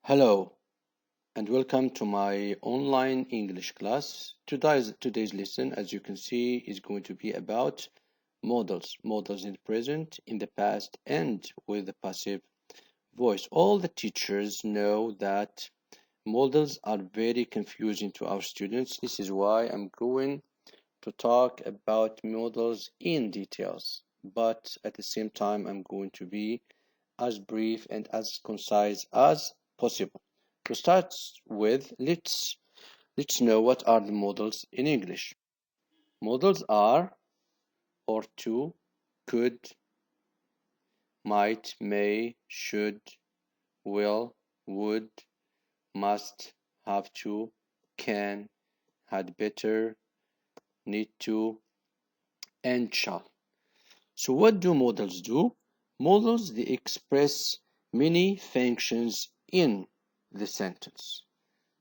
Hello and welcome to my online English class. Today's lesson, as you can see, is going to be about modals. Modals in the present, in the past, and with the passive voice. All the teachers know that modals are very confusing to our students. This is why I'm going to talk about modals in details. But at the same time, I'm going to be as brief and as concise as possible. To start with, let's know what are the modals in English. Modals are or to, could, might, may, should, will, would, must, have to, can, had better, need to, and shall. So what do modals do? Modals, they express many functions in the sentence.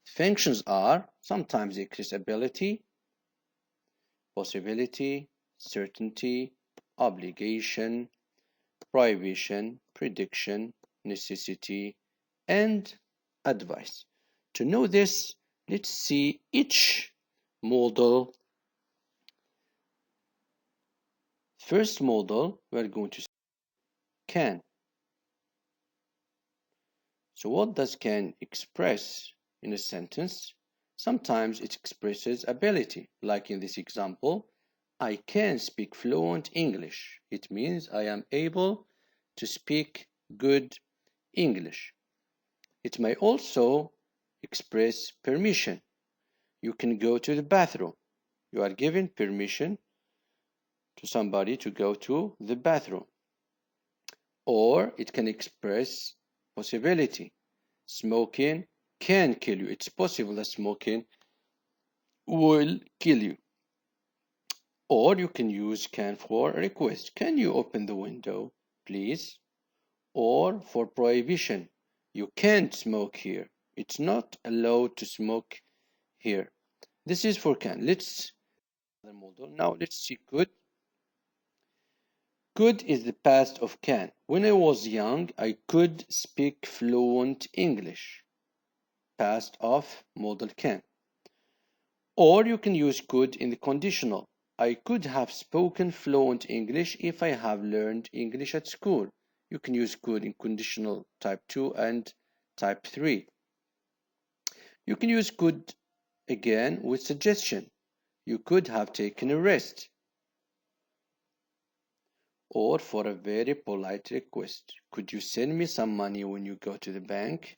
Functions are sometimes they express ability, possibility, certainty, obligation, prohibition, prediction, necessity, and advice. To know this, let's see each modal. First modal, we're going to see can. So what does can express in a sentence? Sometimes it expresses ability, like in this example, I can speak fluent English. It means I am able to speak good English. It may also express permission. You can go to the bathroom. You are given permission to somebody to go to the bathroom. Or it can express possibility. Smoking can kill you. It's possible that smoking will kill you. Or you can use can for request. Can you open the window, please? Or for prohibition. You can't smoke here. It's not allowed to smoke here. This is for can. Let's another model. Now let's see could. Could is the past of can. When I was young, I could speak fluent English. Past of modal can. Or you can use could in the conditional. I could have spoken fluent English if I have learned English at school. You can use could in conditional type 2 and type 3. You can use could again with suggestion. You could have taken a rest. Or for a very polite request. Could you send me some money when you go to the bank?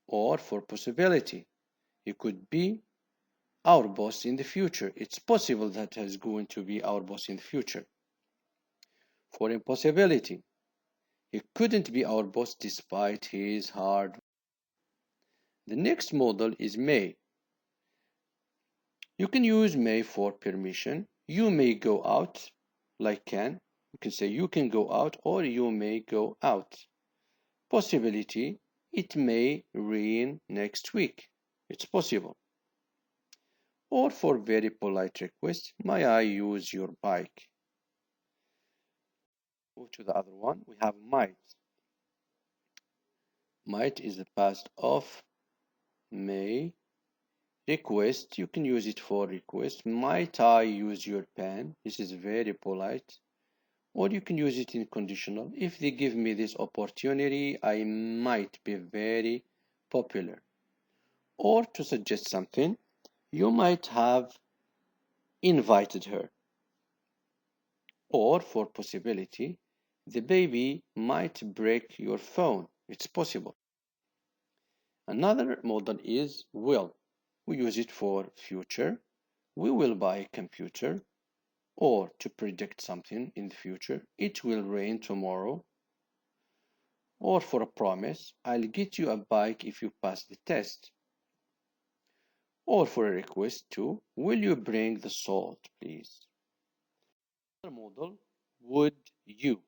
Or for possibility. He could be our boss in the future. It's possible that he's going to be our boss in the future. For impossibility, he couldn't be our boss despite his hard work. The next modal is may. You can use may for permission. You may go out, like can. You can say you can go out or you may go out. Possibility, it may rain next week. It's possible. Or for very polite request, may I use your bike? Move to the other one. We have might. Might is the past of may. Request, you can use it for request. Might I use your pen? This is very polite. Or you can use it in conditional. If they give me this opportunity, I might be very popular. Or to suggest something, you might have invited her. Or for possibility, the baby might break your phone. It's possible. Another modal is will. We use it for future. We will buy a computer. Or to predict something in the future. It will rain tomorrow. Or for a promise. I'll get you a bike if you pass the test. Or for a request too. Will you bring the salt, please? Another modal, would you.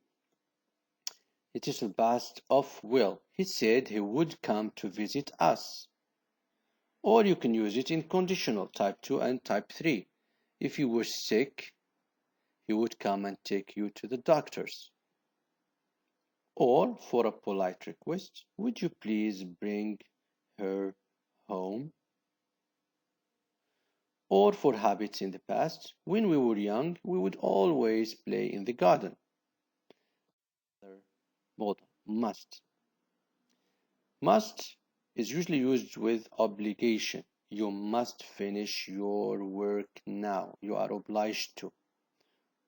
It is the past of will. He said he would come to visit us. Or you can use it in conditional type 2 and type 3. If you were sick, he would come and take you to the doctors. Or for a polite request, would you please bring her home? Or for habits in the past, when we were young, we would always play in the garden. Another modal, must. Must is usually used with obligation. You must finish your work now. You are obliged to.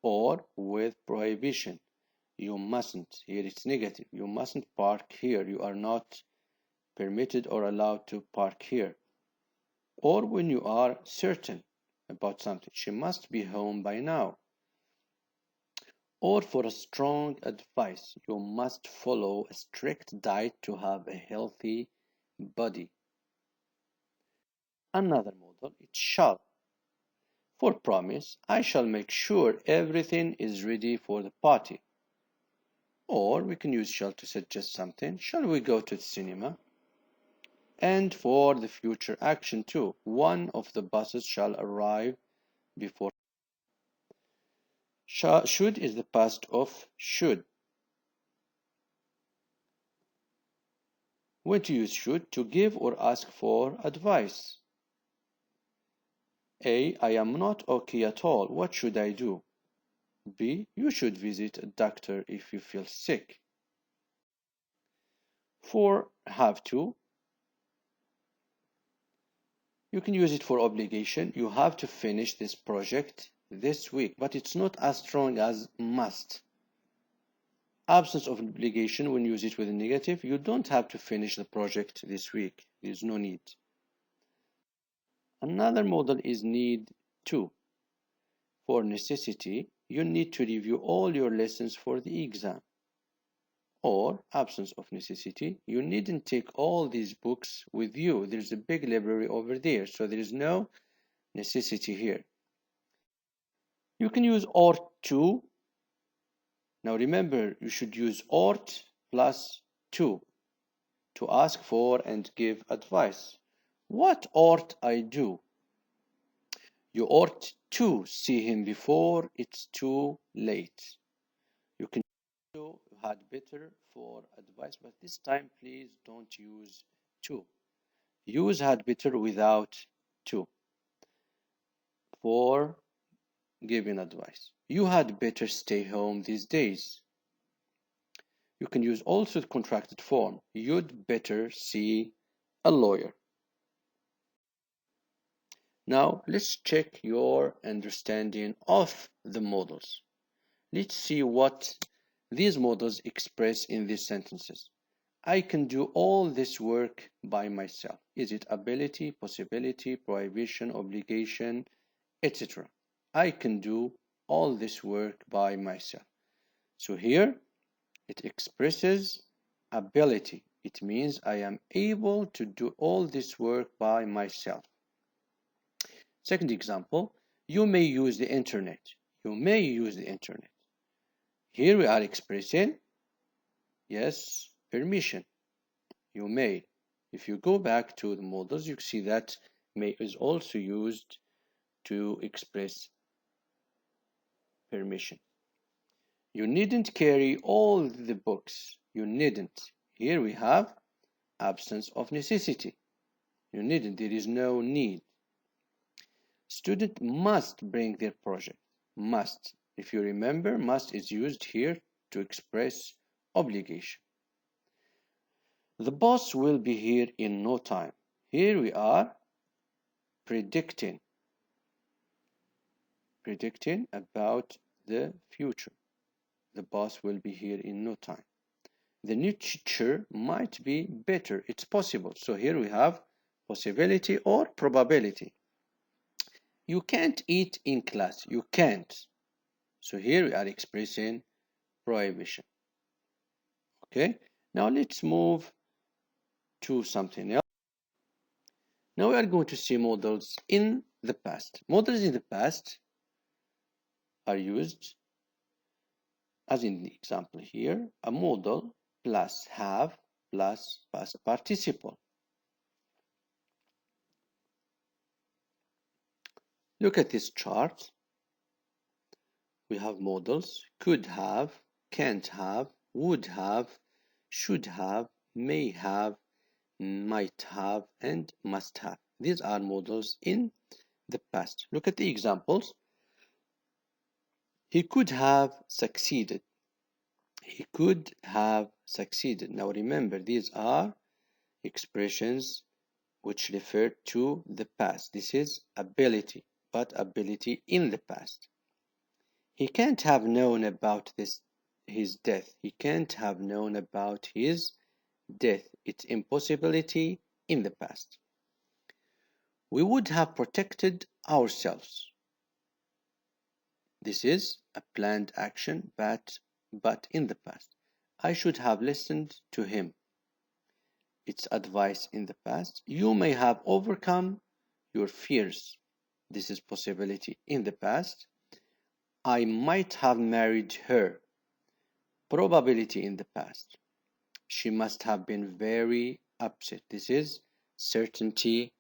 Or with prohibition. You mustn't. Here it's negative. You mustn't park here. You are not permitted or allowed to park here. Or when you are certain about something. She must be home by now. Or for a strong advice. You must follow a strict diet to have a healthy body. Another modal is shall. For promise, I shall make sure everything is ready for the party. Or we can use shall to suggest something. Shall we go to the cinema? And for the future action too. One of the buses shall arrive before. Should is the past of should. When to use should? To give or ask for advice. A. I am not okay at all. What should I do? B. You should visit a doctor if you feel sick. For have to, you can use it for obligation. You have to finish this project this week, but it's not as strong as must. Absence of obligation, when you use it with a negative, you don't have to finish the project this week. There's no need. Another model is need to. For necessity, you need to review all your lessons for the exam. Or absence of necessity, you needn't take all these books with you. There's a big library over there, so there is no necessity here. You can use ought to. Now remember, you should use ought plus to ask for and give advice. What ought I do? You ought to see him before it's too late. You can also had better for advice, but this time please don't use to. Use had better without to for giving advice. You had better stay home these days. You can use also the contracted form. You'd better see a lawyer. Now let's check your understanding of the modals. Let's see what these modals express in these sentences. I can do all this work by myself. Is it ability, possibility, prohibition, obligation, etc.? I can do all this work by myself. So here it expresses ability. It means I am able to do all this work by myself. Second example, you may use the internet. You may use the internet. Here we are expressing, yes, permission. You may. If you go back to the models, you see that may is also used to express permission. You needn't carry all the books. You needn't. Here we have absence of necessity. You needn't. There is no need. Student must bring their project. Must. If you remember, must is used here to express obligation. The boss will be here in no time. Here we are predicting about the future. The boss will be here in no time. The new teacher might be better. It's possible. So here we have possibility or probability. You can't eat in class. You can't. So here we are expressing prohibition. Okay. Now let's move to something else. Now we are going to see models in the past. Models in the past are used, as in the example here, a modal plus have plus past participle. Look at this chart. We have modals could have, can't have, would have, should have, may have, might have, and must have. These are modals in the past. Look at the examples. He could have succeeded. He could have succeeded. Now remember, these are expressions which refer to the past. This is ability, but ability in the past. He can't have known about his death. He can't have known about his death. It's impossibility in the past. We would have protected ourselves. This is a planned action, but in the past. I should have listened to him. It's advice in the past. You may have overcome your fears. This is possibility in the past. I might have married her. Probability in the past. She must have been very upset. This is certainty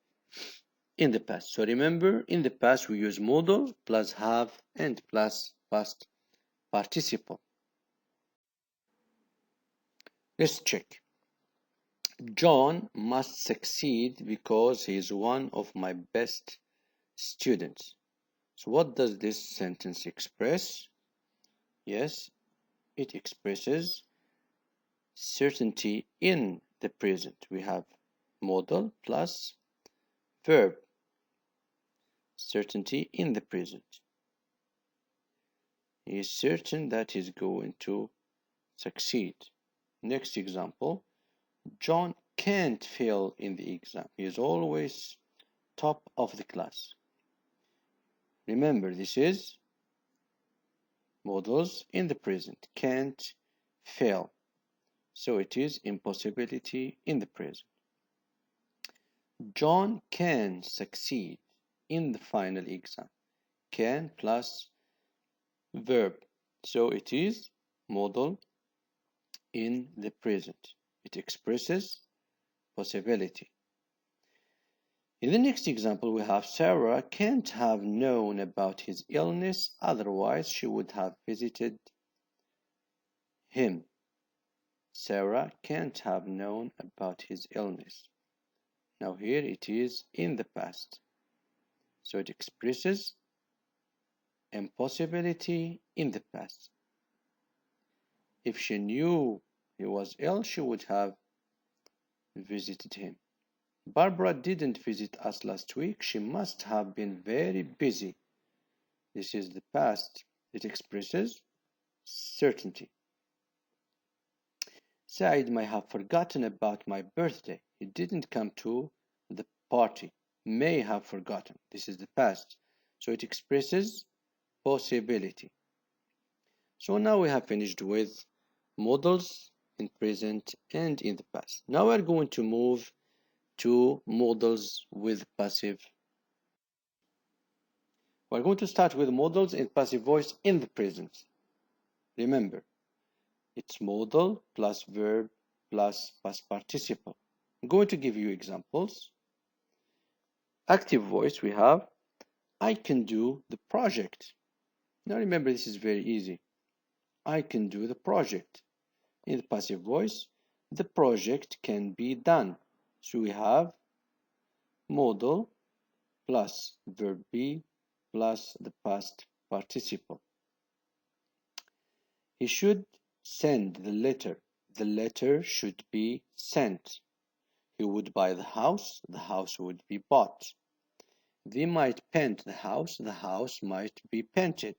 in the past. So remember, in the past we use modal plus have and plus past participle. Let's check. John must succeed because he is one of my best students. So what does this sentence express? Yes, it expresses certainty in the present. We have modal plus verb. Certainty in the present. He is certain that he's going to succeed. Next example. John can't fail in the exam. He is always top of the class. Remember, this is modals in the present. Can't fail. So it is impossibility in the present. John can succeed in the final exam. Can plus verb. So it is modal in the present. It expresses possibility. In the next example, we have Sarah can't have known about his illness, otherwise she would have visited him. Sarah can't have known about his illness. Now here it is in the past. So it expresses impossibility in the past. If she knew he was ill, she would have visited him. Barbara didn't visit us last week. She must have been very busy. This is the past. It expresses certainty. Said may have forgotten about my birthday. He didn't come to the party. May have forgotten. This is the past. So it expresses possibility. So now we have finished with modals in present and in the past. Now we're going to move to modals with passive. We're going to start with modals in passive voice in the present. Remember, it's modal plus verb plus past participle. I'm going to give you examples. Active voice, we have, I can do the project. Now remember, this is very easy. I can do the project. In the passive voice, the project can be done. So we have modal plus verb be plus the past participle. He should send the letter. The letter should be sent. He would buy the house would be bought. They might paint the house might be painted.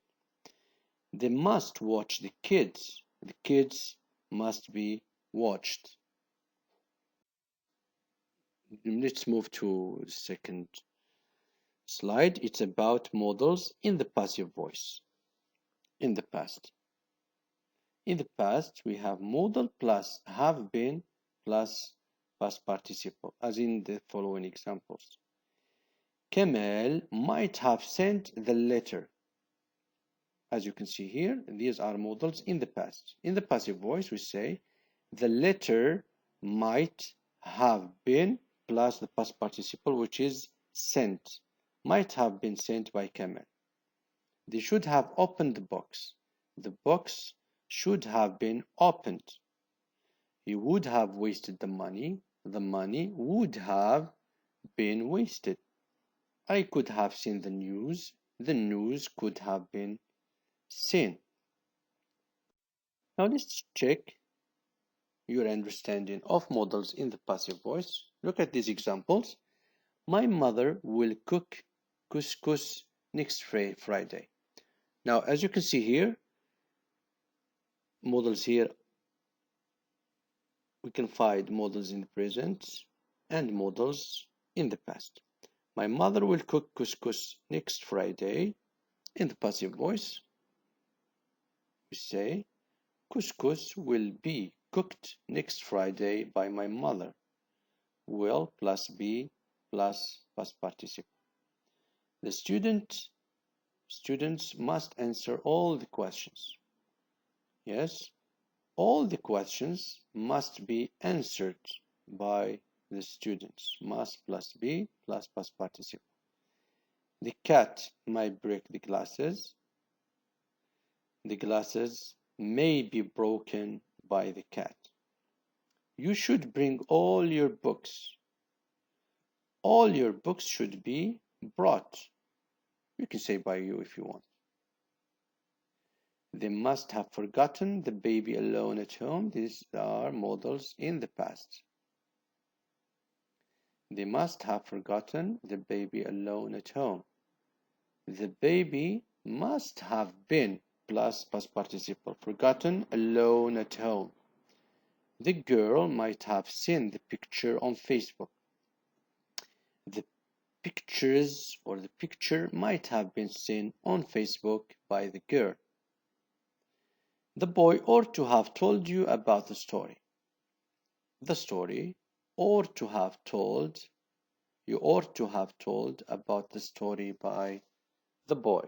They must watch the kids must be watched. Let's move to the second slide. It's about modals in the passive voice. In the past. In the past, we have modal plus have been plus past participle, as in the following examples. Kemal might have sent the letter. As you can see here, these are modals in the past. In the passive voice, we say the letter might have been plus the past participle, which is sent. Might have been sent by Kemal. They should have opened the box. The box should have been opened. He would have wasted the money. The money would have been wasted. I could have seen the news. The news could have been seen. Now let's check your understanding of modals in the passive voice. Look at these examples. My mother will cook couscous next Friday. Now, as you can see here, modals here, we can find modals in the present and modals in the past. My mother will cook couscous next Friday. In the passive voice, we say, couscous will be cooked next Friday by my mother. Will plus be plus past participle. The students must answer all the questions. Yes, all the questions must be answered by the students. Must plus be plus past participle. The cat might break the glasses. The glasses may be broken by the cat. You should bring all your books. All your books should be brought. You can say by you if you want. They must have forgotten the baby alone at home. These are modals in the past. They must have forgotten the baby alone at home. The baby must have been plus past participle forgotten alone at home. The girl might have seen the picture on Facebook. The pictures or the picture might have been seen on Facebook by the girl. The boy ought to have told you about the story. The story ought to have told, you ought to have told about the story by the boy.